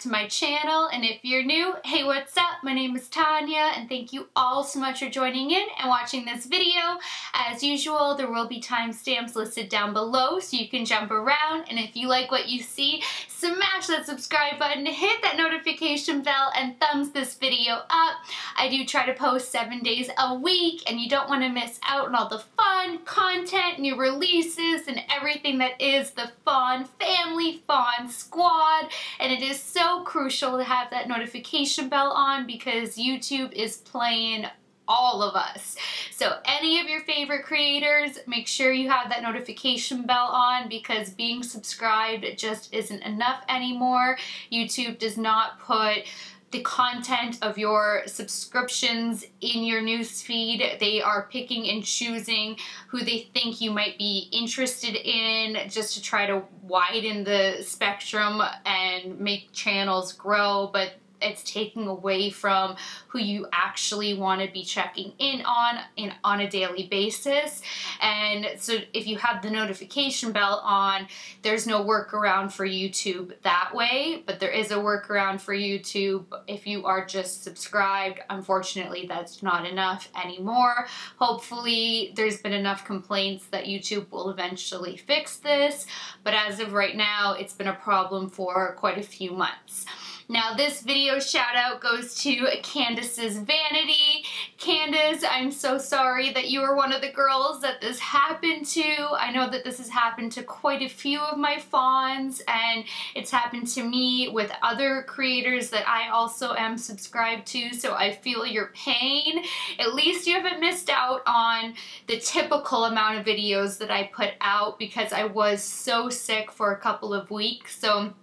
to my channel, and if you're new, hey, what's up? My name is Tanya, and thank you all so much for joining in and watching this video. As usual, there will be timestamps listed down below so you can jump around, and if you like what you see, smash that subscribe button, hit that notification bell, and thumbs this video up. I do try to post 7 days a week, and you don't want to miss out on all the fun content, new releases, and everything that is the Fawn family, Fawn squad. And it is so crucial to have that notification bell on because YouTube is playing all of us. So any of your favorite creators, make sure you have that notification bell on because being subscribed just isn't enough anymore. YouTube does not put the content of your subscriptions in your newsfeed. They are picking and choosing who they think you might be interested in just to try to widen the spectrum and make channels grow, but it's taking away from who you actually want to be checking in on a daily basis. And so if you have the notification bell on, there's no workaround for YouTube that way, but there is a workaround for YouTube if you are just subscribed. Unfortunately, that's not enough anymore. Hopefully there's been enough complaints that YouTube will eventually fix this, but as of right now, it's been a problem for quite a few months. Now this video shout out goes to Candace's Vanity. Candace, I'm so sorry that you were one of the girls that this happened to. I know that this has happened to quite a few of my fawns, and it's happened to me with other creators that I also am subscribed to, so I feel your pain. At least you haven't missed out on the typical amount of videos that I put out because I was so sick for a couple of weeks. So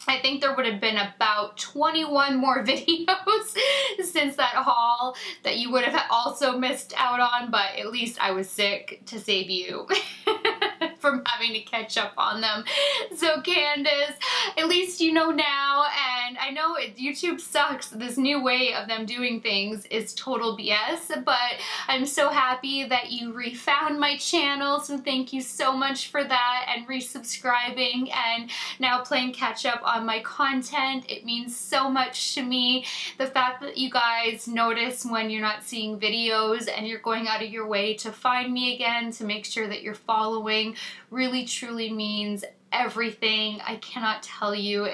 I think there would have been about 21 more videos since that haul that you would have also missed out on, but at least I was sick to save you from having to catch up on them. So Candace, at least you know now, and I know YouTube sucks. This new way of them doing things is total BS, but I'm so happy that you refound my channel, so thank you so much for that, and resubscribing and now playing catch up on my content. It means so much to me. The fact that you guys notice when you're not seeing videos and you're going out of your way to find me again to make sure that you're following really truly means everything. I cannot tell you.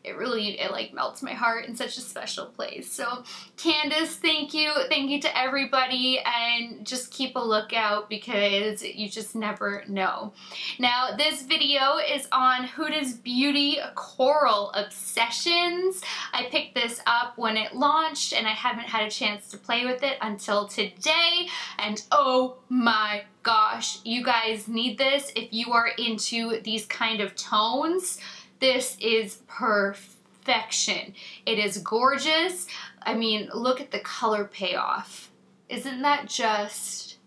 It really like melts my heart in such a special place. So Candace, thank you. Thank you to everybody, and just keep a lookout because you just never know. Now this video is on Huda's Beauty Coral Obsessions. I picked this up when it launched and I haven't had a chance to play with it until today, and oh my gosh, you guys need this if you are into these kind of tones. This is perfection. It is gorgeous. I mean, look at the color payoff. Isn't that just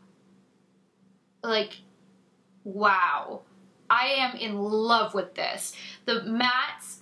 like, wow. I am in love with this. The mattes,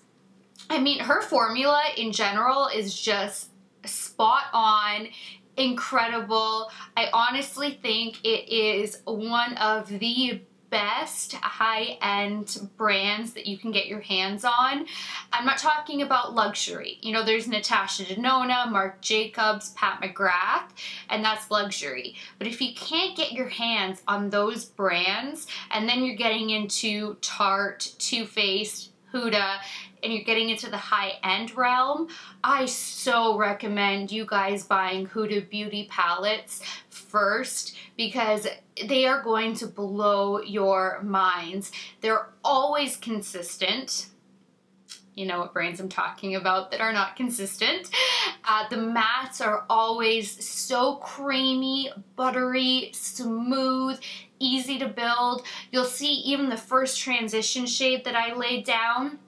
I mean, her formula in general is just spot on, incredible. I honestly think it is one of the best high-end brands that you can get your hands on. I'm not talking about luxury. You know, there's Natasha Denona, Marc Jacobs, Pat McGrath, and that's luxury. But if you can't get your hands on those brands, and then you're getting into Tarte, Too Faced, Huda, and you're getting into the high-end realm, I so recommend you guys buying Huda Beauty palettes first because they are going to blow your minds. They're always consistent. You know what brands I'm talking about that are not consistent. The mattes are always so creamy, buttery, smooth, easy to build. You'll see even the first transition shade that I laid down,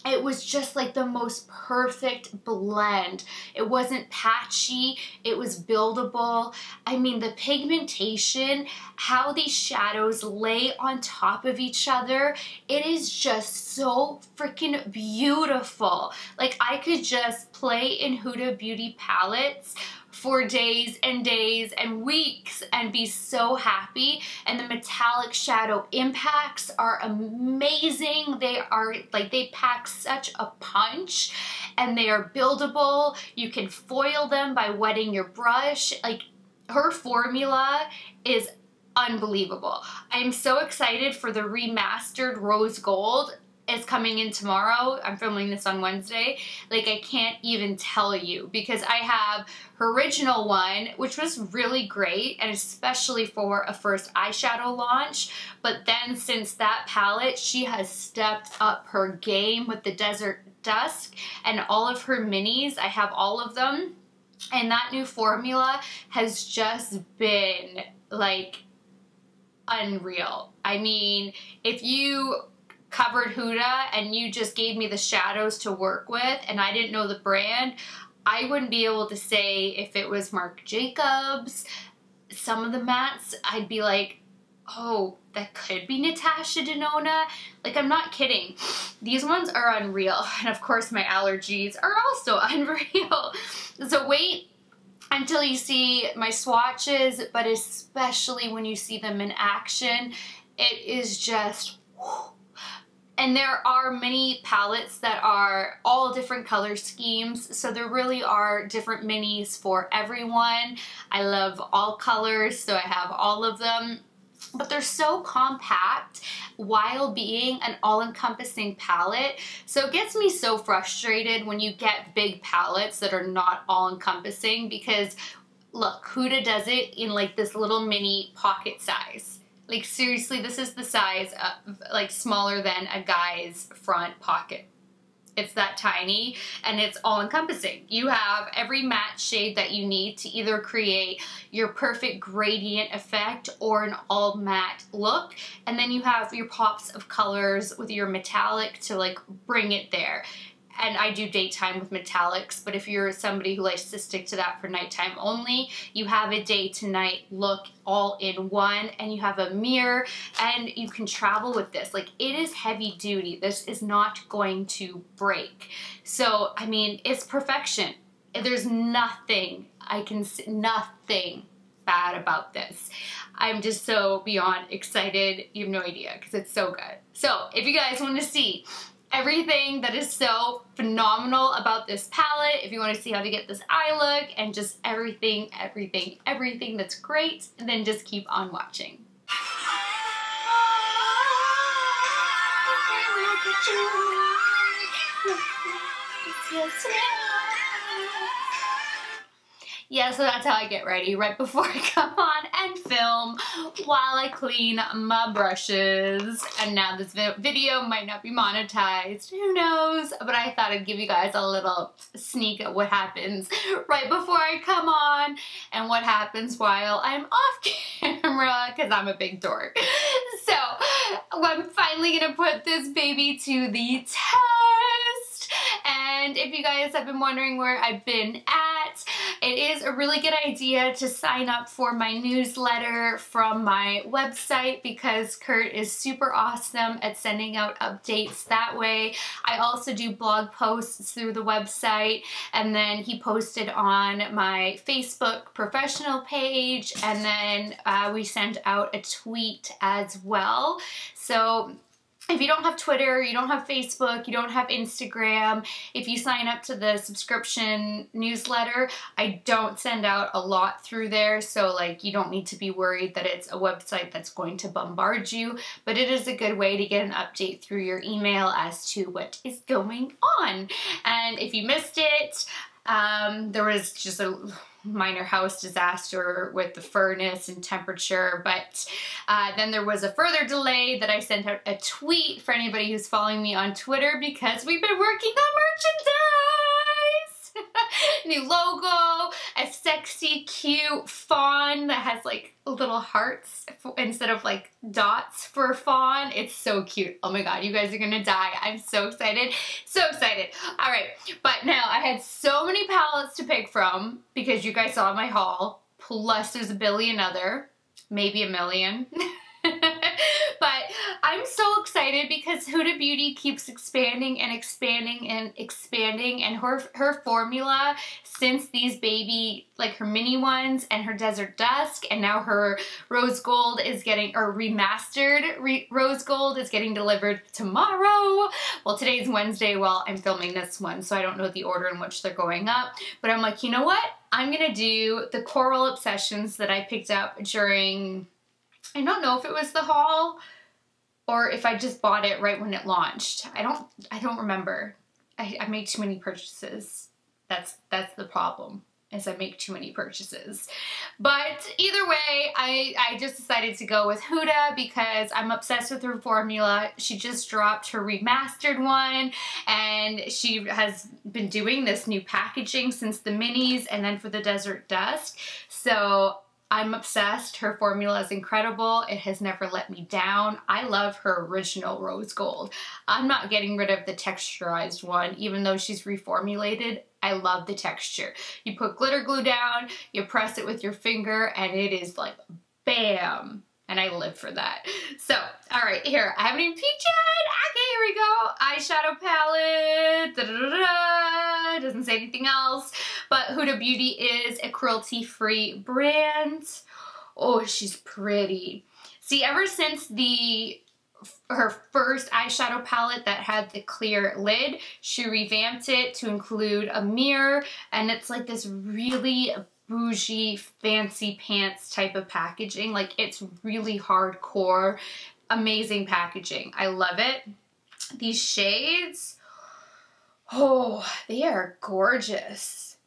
it was just like the most perfect blend. It wasn't patchy, it was buildable. I mean, the pigmentation, how these shadows lay on top of each other, it is just so freaking beautiful. Like, I could just play in Huda Beauty palettes for days and days and weeks and be so happy. And the metallic shadow impacts are amazing. They are like, they pack such a punch and they are buildable. You can foil them by wetting your brush. Like, her formula is unbelievable. I'm so excited for the remastered rose gold. It's coming in tomorrow. I'm filming this on Wednesday. Like, I can't even tell you, because I have her original one, which was really great, and especially for a first eyeshadow launch. But then since that palette, she has stepped up her game with the Desert Dusk and all of her minis. I have all of them. And that new formula has just been like unreal. I mean, if you covered Huda and you just gave me the shadows to work with and I didn't know the brand, I wouldn't be able to say if it was Marc Jacobs. Some of the mattes, I'd be like, oh, that could be Natasha Denona. Like, I'm not kidding. These ones are unreal. And of course my allergies are also unreal. So wait until you see my swatches, but especially when you see them in action, it is just whew. And there are many palettes that are all different color schemes, so there really are different minis for everyone. I love all colors, so I have all of them. But they're so compact while being an all-encompassing palette. So it gets me so frustrated when you get big palettes that are not all-encompassing, because look, Huda does it in like this little mini pocket size. Like, seriously, this is the size of, like, smaller than a guy's front pocket. It's that tiny, and it's all-encompassing. You have every matte shade that you need to either create your perfect gradient effect or an all-matte look, and then you have your pops of colors with your metallic to, like, bring it there. And I do daytime with metallics, but if you're somebody who likes to stick to that for nighttime only, you have a day to night look all in one, and you have a mirror, and you can travel with this. Like, it is heavy duty. This is not going to break. So, I mean, it's perfection. There's nothing nothing bad about this. I'm just so beyond excited. You have no idea, because it's so good. So, if you guys want to see everything that is so phenomenal about this palette, if you want to see how to get this eye look and just everything that's great, then just keep on watching. Yeah, so that's how I get ready right before I come on and film while I clean my brushes. And now this video might not be monetized, who knows? But I thought I'd give you guys a little sneak at what happens right before I come on and what happens while I'm off camera, because I'm a big dork. So I'm finally gonna put this baby to the test. And if you guys have been wondering where I've been at, it is a really good idea to sign up for my newsletter from my website, because Kurt is super awesome at sending out updates that way. I also do blog posts through the website, and then he posted on my Facebook professional page, and then we send out a tweet as well. So if you don't have Twitter, you don't have Facebook, you don't have Instagram, if you sign up to the subscription newsletter, I don't send out a lot through there, so like you don't need to be worried that it's a website that's going to bombard you, but it is a good way to get an update through your email as to what is going on. And if you missed it, there was just a minor house disaster with the furnace and temperature, but then there was a further delay that I sent out a tweet for anybody who's following me on Twitter, because we've been working on merchandise. New logo, a sexy cute fawn that has like little hearts instead of like dots for a fawn. It's so cute. Oh my god, you guys are gonna die. I'm so excited. So excited. Alright, but now I had so many palettes to pick from, because you guys saw my haul, plus there's a billion other, maybe a million. But I'm so excited because Huda Beauty keeps expanding and expanding and expanding, and her formula since these baby, like her mini ones and her Desert Dusk, and now her Rose Gold is getting, or remastered Rose Gold is getting delivered tomorrow. Well, today's Wednesday while I'm filming this one, so I don't know the order in which they're going up, but I'm like, you know what? I'm gonna do the Coral Obsessions that I picked up during, I don't know if it was the haul or if I just bought it right when it launched. I don't remember. I make too many purchases. That's the problem, is I make too many purchases. But either way, I just decided to go with Huda because I'm obsessed with her formula. She just dropped her remastered one, and she has been doing this new packaging since the minis and then for the Desert Dusk. So I'm obsessed. Her formula is incredible. It has never let me down. I love her original Rose Gold. I'm not getting rid of the texturized one, even though she's reformulated. I love the texture. You put glitter glue down, you press it with your finger, and it is like bam. And I live for that. So, all right, here. I haven't even peeked yet. Okay, here we go. Eyeshadow palette. Da, da, da, da. Doesn't say anything else. But Huda Beauty is a cruelty-free brand. Oh, she's pretty. See, ever since her first eyeshadow palette that had the clear lid, she revamped it to include a mirror, and it's like this really bougie, fancy pants type of packaging. Like, it's really hardcore, amazing packaging. I love it. These shades, oh, they are gorgeous.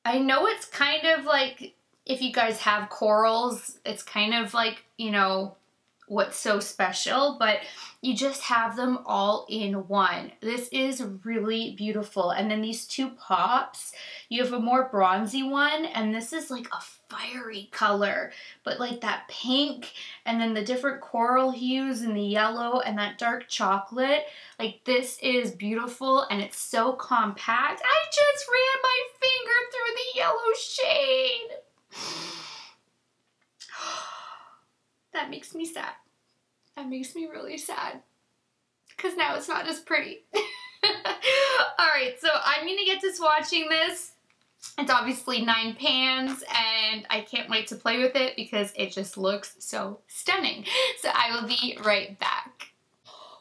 I know it's kind of like, if you guys have corals, it's kind of like, you know, what's so special, but you just have them all in one. This is really beautiful. And then these two pops, you have a more bronzy one, and this is like a fiery color, but like that pink, and then the different coral hues and the yellow and that dark chocolate. Like, this is beautiful, and it's so compact. I just ran my finger through the yellow shade. That makes me sad. That makes me really sad. Because now it's not as pretty. Alright, so I'm going to get to swatching this. It's obviously 9 pans, and I can't wait to play with it because it just looks so stunning. So I will be right back.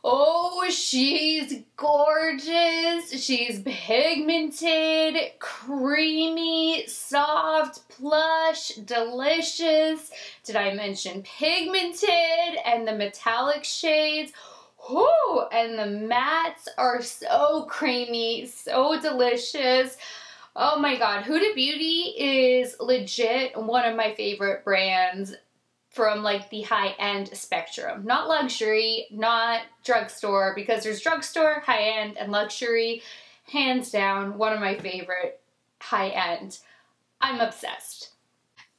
Oh, she's gorgeous. She's pigmented, creamy, soft, plush, delicious. Did I mention pigmented and the metallic shades? Whoo! And the mattes are so creamy, so delicious. Oh my god, Huda Beauty is legit one of my favorite brands from like the high-end spectrum. Not luxury, not drugstore, because there's drugstore, high-end, and luxury. Hands down, one of my favorite high-end. I'm obsessed.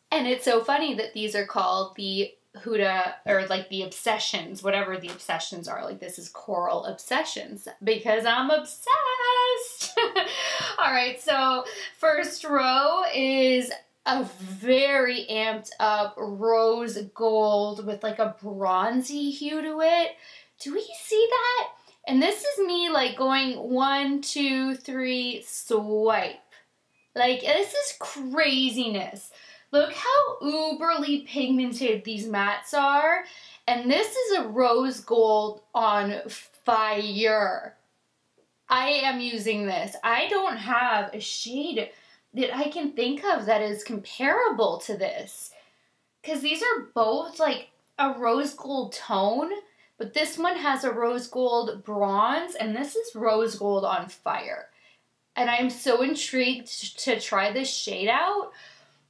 And it's so funny that these are called the Huda, or like the Obsessions, whatever the Obsessions are. Like, this is Coral Obsessions, because I'm obsessed. Alright, so first row is a very amped up rose gold with like a bronzy hue to it. Do we see that? And this is me like going 1, 2, 3, swipe. Like, this is craziness. Look how uberly pigmented these mattes are. And this is a rose gold on fire. I am using this. I don't have a shade that I can think of that is comparable to this. Because these are both like a rose gold tone, but this one has a rose gold bronze, and this is rose gold on fire. And I'm so intrigued to try this shade out.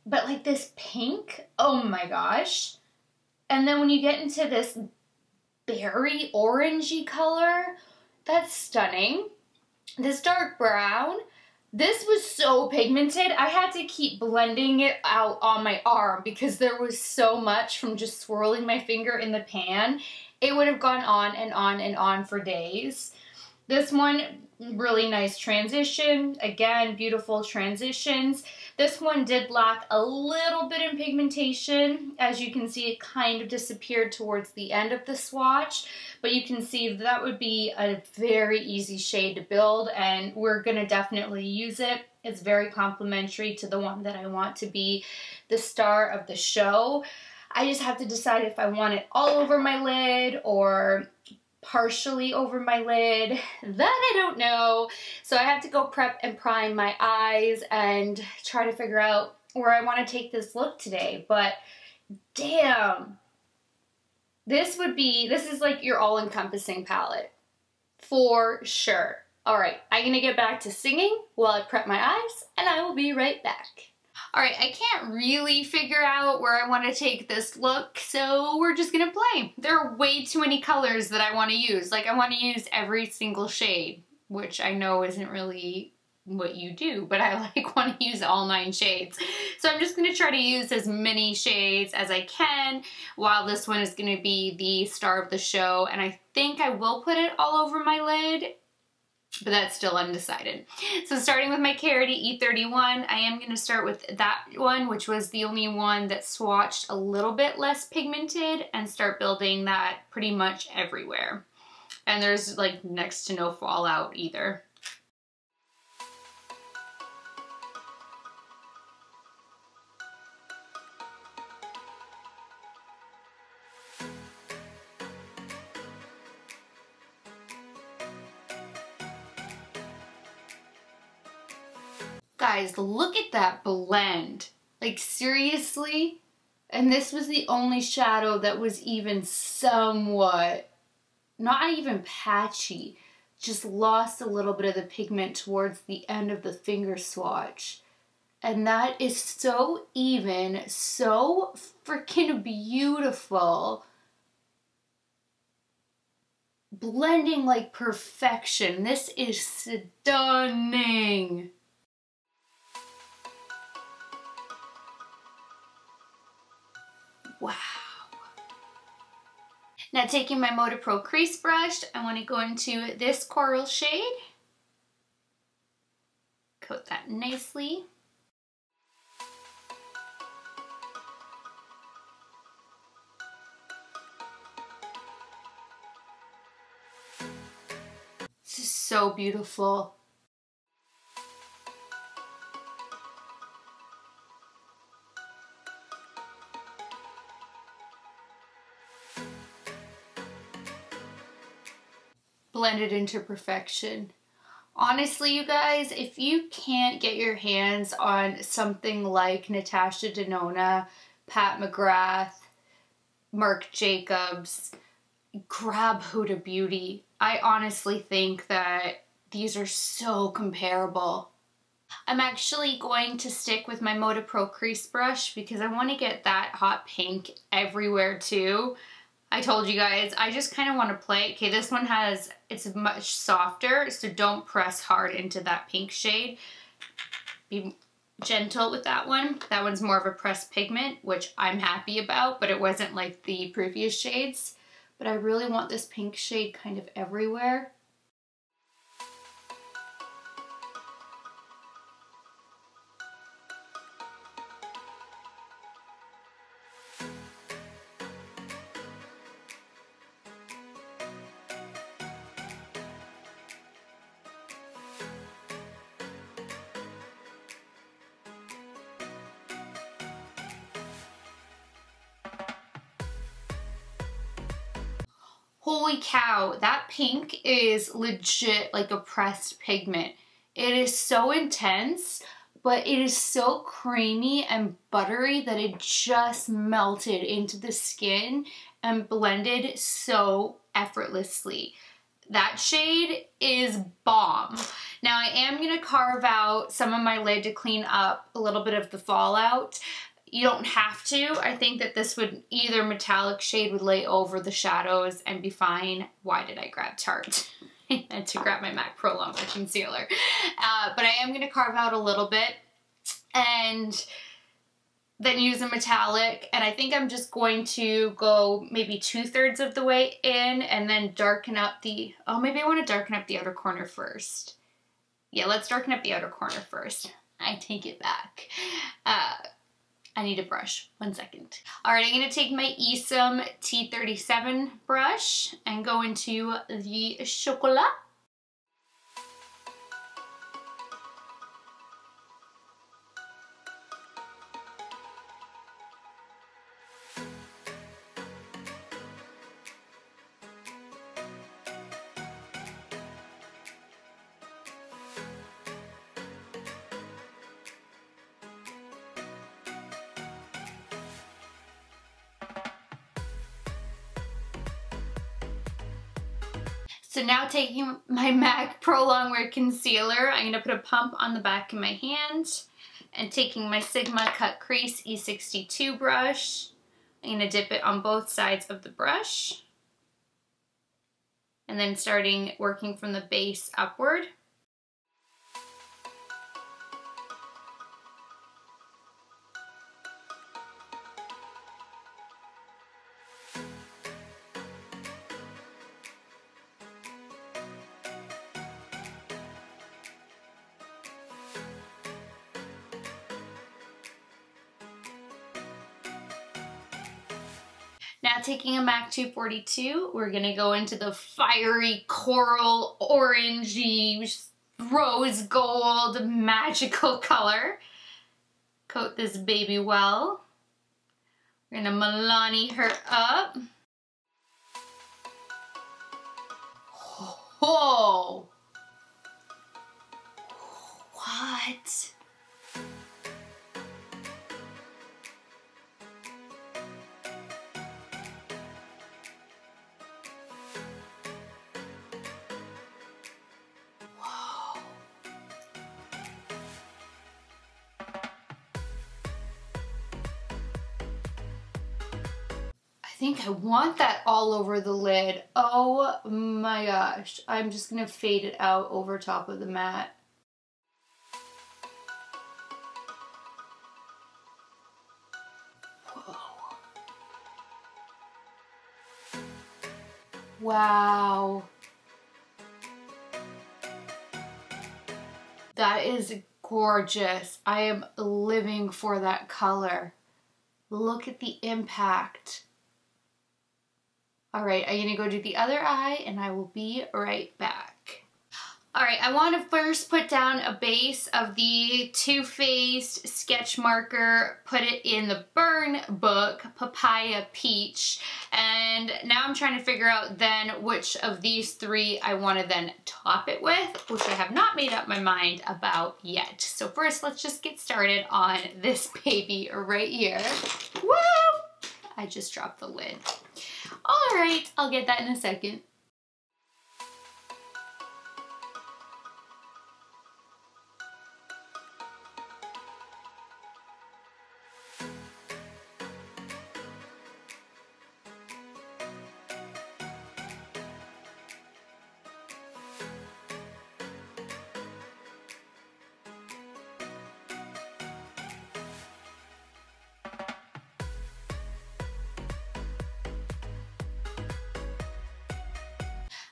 But like this pink, oh my gosh. And then when you get into this berry orangey color, that's stunning. This dark brown, this was so pigmented, I had to keep blending it out on my arm because there was so much from just swirling my finger in the pan. It would have gone on and on and on for days. This one really nice transition. Again, beautiful transitions. This one did lack a little bit in pigmentation. As you can see, it kind of disappeared towards the end of the swatch, but you can see that would be a very easy shade to build, and we're gonna definitely use it. It's very complementary to the one that I want to be the star of the show. I just have to decide if I want it all over my lid or partially over my lid. That I don't know. So I have to go prep and prime my eyes and try to figure out where I want to take this look today. But damn, this is like your all-encompassing palette for sure. All right, I'm gonna get back to singing while I prep my eyes, and I will be right back. All right, I can't really figure out where I want to take this look, so we're just gonna play. There are way too many colors that I want to use. Like, I want to use every single shade, which I know isn't really what you do, but I want to use all 9 shades. So I'm just gonna try to use as many shades as I can, while this one is gonna be the star of the show, and I think I will put it all over my lid, but that's still undecided. So starting with my Carity E31, I am going to start with that one, which was the only one that swatched a little bit less pigmented, and start building that pretty much everywhere. And there's like next to no fallout either. Guys, look at that blend. Like, seriously? And this was the only shadow that was even somewhat, not even patchy, just lost a little bit of the pigment towards the end of the finger swatch. And that is so even, so freaking beautiful. Blending like perfection. This is stunning. Wow. Now taking my Moda Pro crease brush, I want to go into this coral shade. Coat that nicely. This is so beautiful. Blended into perfection. Honestly, you guys, if you can't get your hands on something like Natasha Denona, Pat McGrath, Marc Jacobs, grab Huda Beauty. I honestly think that these are so comparable. I'm actually going to stick with my Moda Pro crease brush because I want to get that hot pink everywhere too. I told you guys, I just kind of want to play. Okay, this one it's much softer, so don't press hard into that pink shade. Be gentle with that one. That one's more of a pressed pigment, which I'm happy about, but it wasn't like the previous shades. But I really want this pink shade kind of everywhere. Holy cow, that pink is legit like a pressed pigment. It is so intense, but it is so creamy and buttery that it just melted into the skin and blended so effortlessly. That shade is bomb. Now I am going to carve out some of my lid to clean up a little bit of the fallout. You don't have to. I think that this would, either metallic shade would lay over the shadows and be fine. Why did I grab Tarte? I meant to grab my MAC Pro Longwear Concealer. But I am going to carve out a little bit. And then use a metallic, and I think I'm just going to go maybe 2/3 of the way in and then darken up the, oh, maybe I want to darken up the outer corner first. Yeah, let's darken up the outer corner first. I take it back. I need a brush, 1 second. All right, I'm gonna take my Esom T37 brush and go into the Chocolat. So now taking my MAC Pro Longwear Concealer, I'm going to put a pump on the back of my hand, and taking my Sigma Cut Crease E62 brush, I'm going to dip it on both sides of the brush, and then starting working from the base upward. Now taking a MAC 242, we're gonna go into the fiery coral orangey rose gold magical color. Coat this baby well. We're gonna Milani her up. Oh! What? I think I want that all over the lid. Oh my gosh. I'm just gonna fade it out over top of the matte. Whoa. Wow. That is gorgeous. I am living for that color. Look at the impact. All right, I'm gonna go do the other eye and I will be right back. All right, I wanna first put down a base of the Too Faced sketch marker, put it in the Burn Book, Papaya Peach, and now I'm trying to figure out then which of these three I wanna then top it with, which I have not made up my mind about yet. So first, let's just get started on this baby right here. Woo! I just dropped the lid. All right, I'll get that in a second.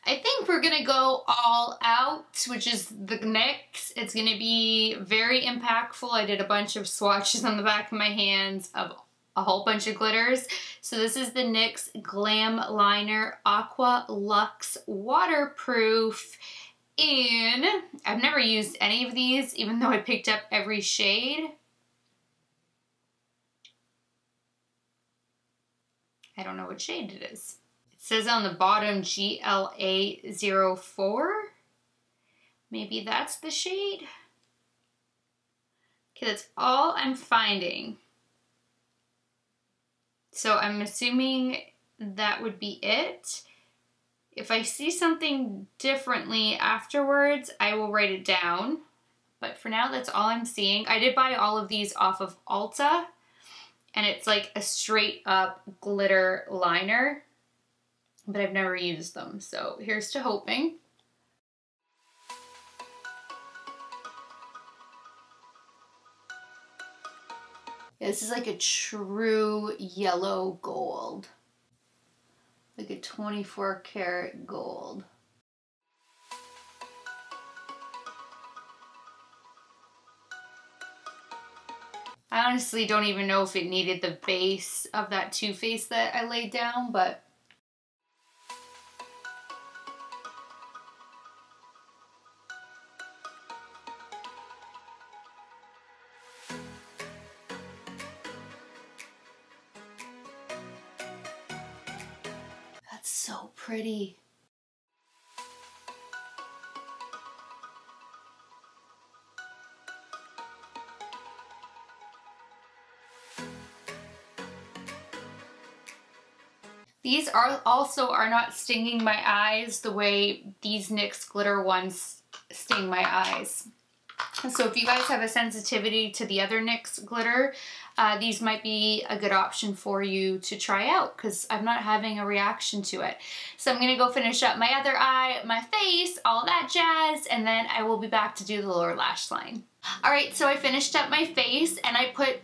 I think we're gonna go all out, which is the NYX. It's gonna be very impactful. I did a bunch of swatches on the back of my hands of a whole bunch of glitters. So this is the NYX Glam Liner Aqua Luxe Waterproof in, I've never used any of these, even though I picked up every shade. I don't know what shade it is. It says on the bottom GLA04. Maybe that's the shade. Okay, that's all I'm finding. So I'm assuming that would be it. If I see something differently afterwards, I will write it down. But for now, that's all I'm seeing. I did buy all of these off of Ulta, and it's like a straight up glitter liner, but I've never used them. So here's to hoping. This is like a true yellow gold. Like a 24 karat gold. I honestly don't even know if it needed the base of that Too Faced that I laid down, but that's so pretty. These are not stinging my eyes the way these NYX glitter ones sting my eyes. So if you guys have a sensitivity to the other NYX glitter, these might be a good option for you to try out because I'm not having a reaction to it. So I'm going to go finish up my other eye, my face, all that jazz, and then I will be back to do the lower lash line. Alright, so I finished up my face and I put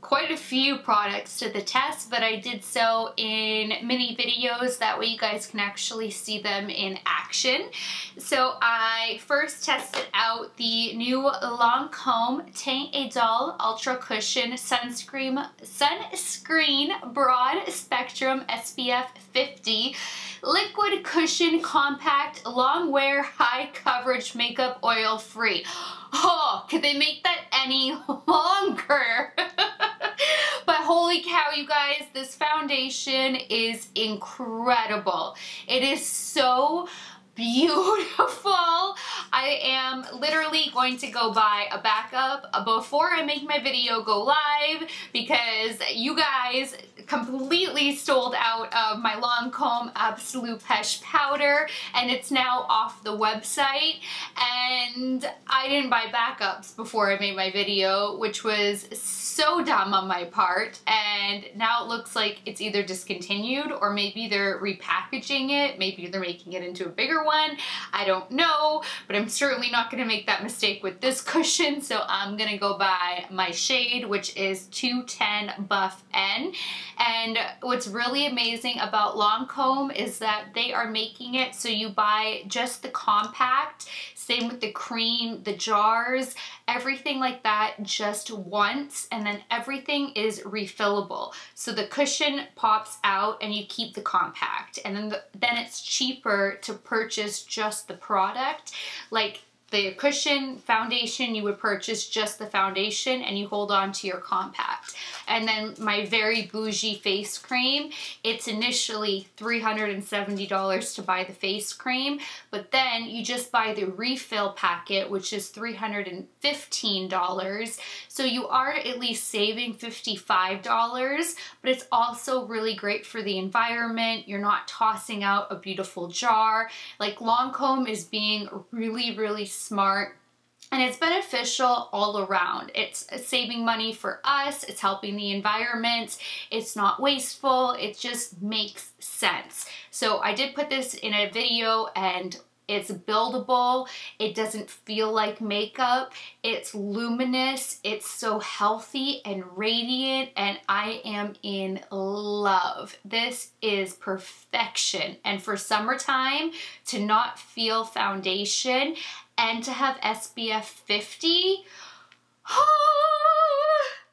quite a few products to the test, but I did so in mini videos. That way you guys can actually see them in action. So I first tested out the new Lancome Teint Idole Ultra Cushion Sunscreen Broad Spectrum SPF 50 Liquid Cushion Compact Long Wear High Coverage Makeup Oil Free. Oh, could they make that any longer? But holy cow, you guys, this foundation is incredible. It is so beautiful. I am literally going to go buy a backup before I make my video go live because you guys completely sold out of my Lancome Absolute Pesh powder and it's now off the website, and I didn't buy backups before I made my video, which was so dumb on my part, and now it looks like it's either discontinued or maybe they're repackaging it, maybe they're making it into a bigger one. I don't know, but I'm certainly not going to make that mistake with this cushion, so I'm going to go buy my shade, which is 210 Buff N. And what's really amazing about Lancome is that they are making it so you buy just the compact, same with the cream, the jars, everything like that just once, and then everything is refillable. So the cushion pops out and you keep the compact, and then it's cheaper to purchase just the product. Like the cushion foundation, you would purchase just the foundation and you hold on to your compact. And then my very bougie face cream, it's initially $370 to buy the face cream, but then you just buy the refill packet, which is $315. So you are at least saving $55, but it's also really great for the environment. You're not tossing out a beautiful jar. Like Lancome is being really, really smart. And it's beneficial all around. It's saving money for us, it's helping the environment, it's not wasteful, it just makes sense. So I did put this in a video and it's buildable, it doesn't feel like makeup, it's luminous, it's so healthy and radiant, and I am in love. This is perfection. And for summertime, to not feel foundation and to have SPF 50,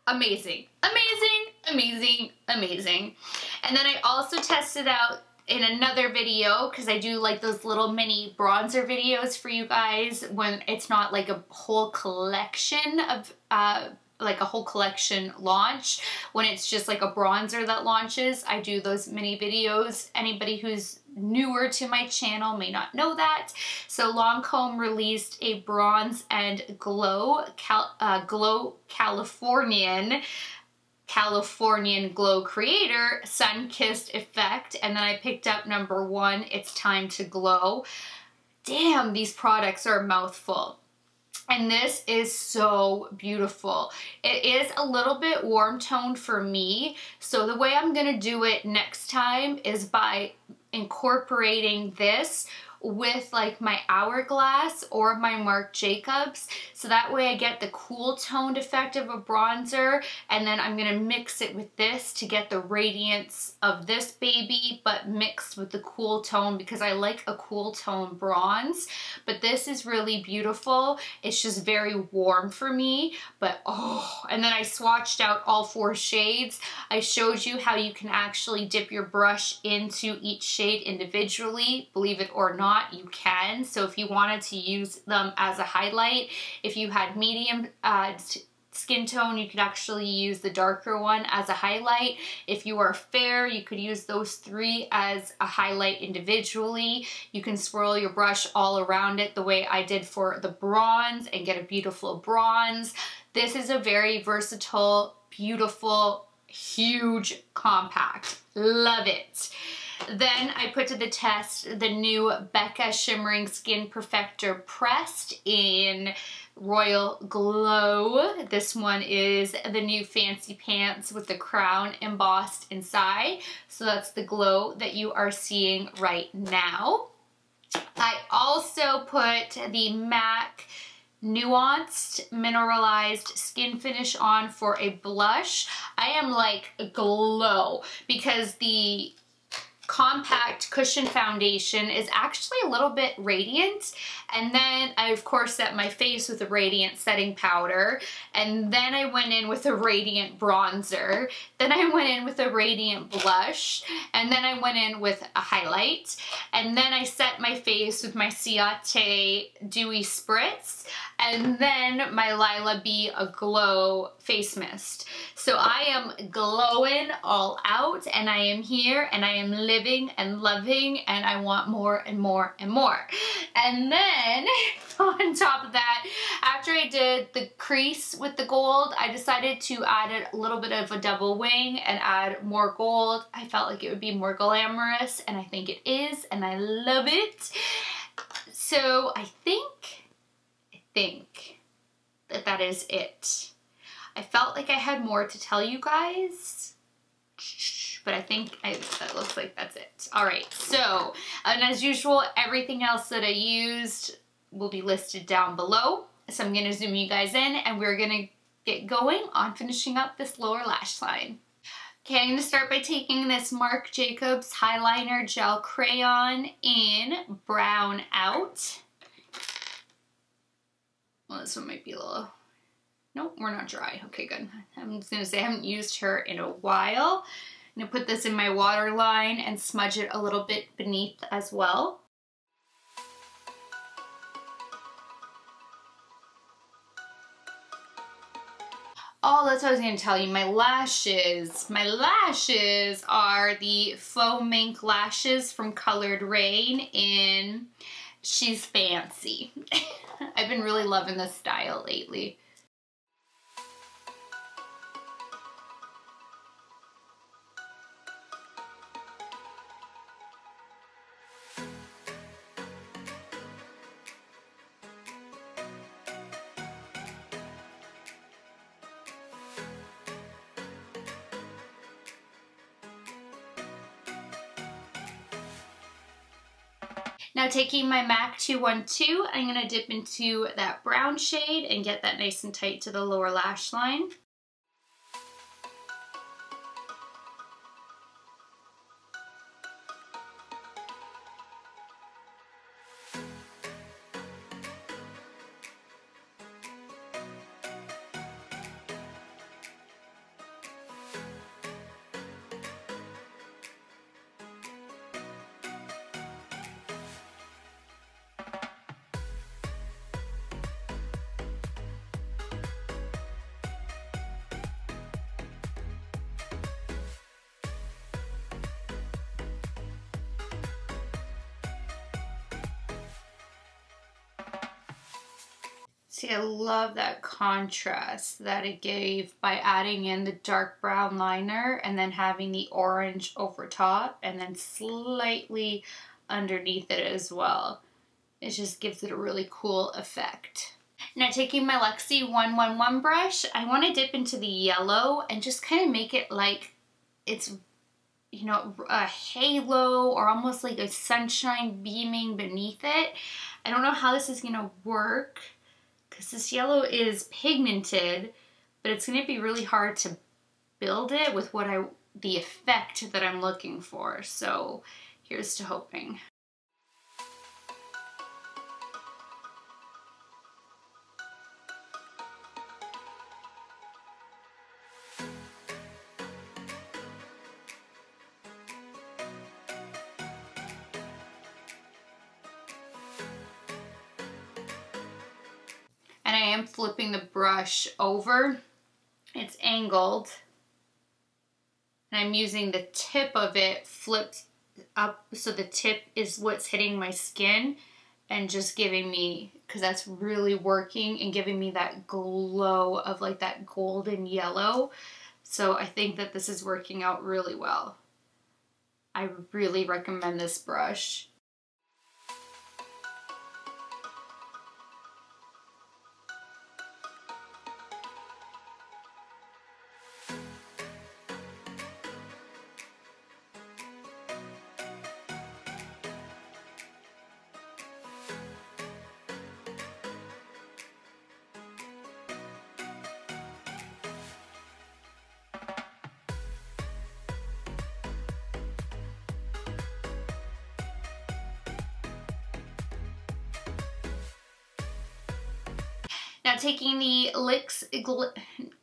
amazing, amazing, amazing, amazing. And then I also tested out in another video, because I do like those little mini bronzer videos for you guys when it's not like a whole collection of like a whole collection launch. When it's just like a bronzer that launches, I do those mini videos. Anybody who's newer to my channel may not know that. So Lancome released a Bronze and Glow Californian Glow Creator Sun-Kissed Effect, and then I picked up number 1, It's Time to Glow. Damn, these products are a mouthful. And this is so beautiful. It is a little bit warm toned for me, so the way I'm gonna do it next time is by incorporating this with like my Hourglass or my Marc Jacobs. So that way I get the cool toned effect of a bronzer, and then I'm gonna mix it with this to get the radiance of this baby, but mixed with the cool tone because I like a cool tone bronze. But this is really beautiful. It's just very warm for me, but oh, and then I swatched out all 4 shades. I showed you how you can actually dip your brush into each shade individually. Believe it or not, you can. So if you wanted to use them as a highlight, if you had medium skin tone, you could actually use the darker one as a highlight. If you are fair, you could use those 3 as a highlight individually. You can swirl your brush all around it the way I did for the bronze and get a beautiful bronze. This is a very versatile, beautiful, huge compact. Love it. Then I put to the test the new Becca Shimmering Skin Perfector Pressed in Royal Glow. This one is the new Fancy Pants with the crown embossed inside. So that's the glow that you are seeing right now. I also put the MAC Nuanced Mineralized Skin Finish on for a blush. I am like glow because the compact cushion foundation is actually a little bit radiant, and then I of course set my face with a radiant setting powder, and then I went in with a radiant bronzer, then I went in with a radiant blush, and then I went in with a highlight, and then I set my face with my Ciate Dewy Spritz, and then my Lila Bee A Glow face mist. So I am glowing all out, and I am here, and I am living and loving, and I want more and more and more. And then on top of that, after I did the crease with the gold, I decided to add a little bit of a double wing and add more gold. I felt like it would be more glamorous, and I think it is, and I love it. So I think that is it. I felt like I had more to tell you guys, but I think that looks like that's it. All right, so, and as usual, everything else that I used will be listed down below. So I'm gonna zoom you guys in, and we're gonna get going on finishing up this lower lash line. Okay, I'm gonna start by taking this Marc Jacobs Highliner Gel Crayon in Brown Out. Well, this one might be a little, nope, we're not dry. Okay, good. I'm just gonna say I haven't used her in a while. I'm gonna put this in my waterline and smudge it a little bit beneath as well. Oh, that's what I was gonna tell you, my lashes. My lashes are the Faux Mink lashes from Colored Rain in She's Fancy. I've been really loving this style lately. Now taking my MAC 212, I'm going to dip into that brown shade and get that nice and tight to the lower lash line. See, I love that contrast that it gave by adding in the dark brown liner and then having the orange over top and then slightly underneath it as well. It just gives it a really cool effect. Now taking my Luxe 111 brush, I want to dip into the yellow and just kind of make it like it's you know, a halo or almost like a sunshine beaming beneath it. I don't know how this is gonna work because this yellow is pigmented, but it's gonna be really hard to build it with the effect that I'm looking for. So here's to hoping. And I am flipping the brush over. It's angled. And I'm using the tip of it flipped up so the tip is what's hitting my skin and just giving me, because that's really working and giving me that glow of like that golden yellow. So I think that this is working out really well. I really recommend this brush. Now taking the Luxe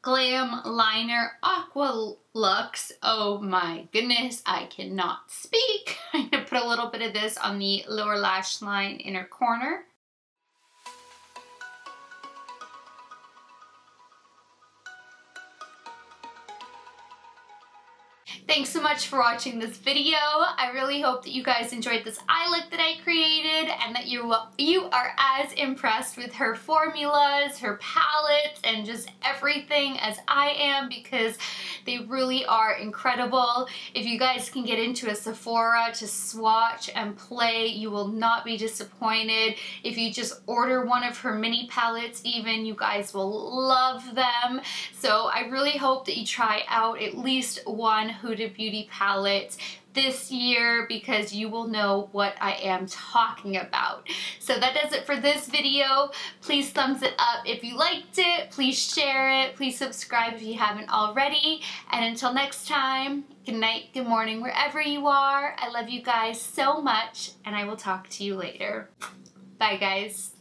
Glam Liner Aqua Luxe, oh my goodness, I cannot speak. I'm going to put a little bit of this on the lower lash line inner corner. Thanks so much for watching this video. I really hope that you guys enjoyed this eye look that I created and that you are as impressed with her formulas, her palettes, and just everything as I am, because they really are incredible. If you guys can get into a Sephora to swatch and play, you will not be disappointed. If you just order one of her mini palettes even, you guys will love them. So I really hope that you try out at least one Huda Beauty palette this year, because you will know what I am talking about. So that does it for this video. Please thumbs it up if you liked it. Please share it. Please subscribe if you haven't already. And until next time, good night, good morning, wherever you are. I love you guys so much, and I will talk to you later. Bye, guys.